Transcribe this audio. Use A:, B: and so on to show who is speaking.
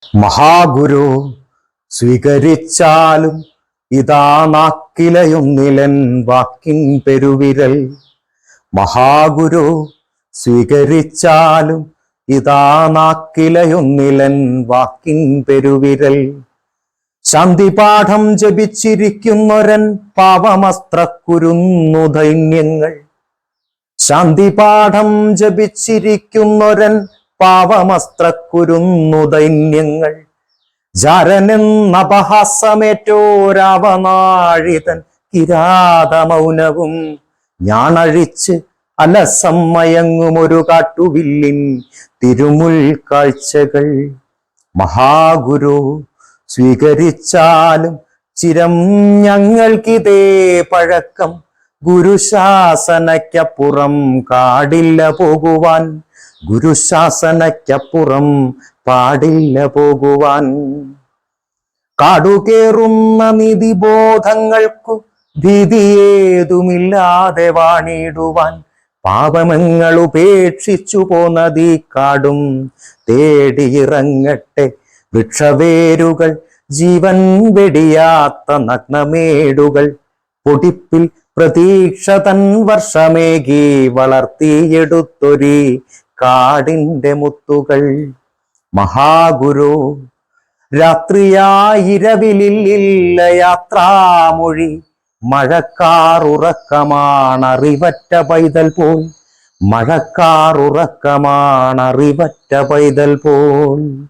A: മഹാഗുരു സ്വീകരിച്ചാലും ഇതാ നാക്കിലയൊന്നിലൻ വാക്കിൻ പെരുവിരൽ. മഹാഗുരു സ്വീകരിച്ചാലും ഇതാ നാക്കിലയൊന്നിലൻ വാക്കിൻ പെരുവിരൽ. ശാന്തിപാഠം ജപിച്ചിരിക്കുന്നൊരൻ പാവമസ്ത്രക്കുരുന്നു ദൈന്യങ്ങൾ. ശാന്തിപാഠം ജപിച്ചിരിക്കുന്നൊരൻ പാവമസ്ത്രക്കുരുന്നു ദൈന്യങ്ങൾ. ജാരനെന്നപഹാസമേറ്റോരാവനാഴിതൻ കിരാതമൗനവും ഞാണഴിച്ച് അലസം മയങ്ങുമൊരു കാട്ടുവില്ലിൻ തിരുമുൽ കാഴ്ചകൾ. മഹാഗുരു സ്വീകരിച്ചാലും ചിരം ഞങ്ങൾക്കിതേ പഴക്കം. ഗുരുശാസനയ്ക്കപ്പുറം കാടില്ല പോകുവാൻ. ഗുരുശാസനയ്ക്കപ്പുറം പാടില്ല പോകുവാൻ. കാടുകേറുന്ന നിധിബോധങ്ങൾക്കു ഭീതിയേതുമില്ലാതെ വാണിടുവാൻ. പാപമങ്ങൾ ഉപേക്ഷിച്ചു പോന്നതീ കാടും തേടിയിറങ്ങട്ടെ വൃക്ഷവേരുകൾ. ജീവൻ വെടിയാത്ത നഗ്നമേടുകൾ പൊടിപ്പിൽ പ്രതീക്ഷ തൻ വർഷമേകി വളർത്തിയെടുത്തൊരീ കാടിന്റെ മുത്തുകൾ. മഹാഗുരു രാത്രിയായിരവിലില്ല യാത്രാമൊഴി. മഴക്കാറുറക്കമാണറിവറ്റ പൈതൽ പോൽ. മഴക്കാറുറക്കമാണറിവറ്റ പൈതൽ പോൽ.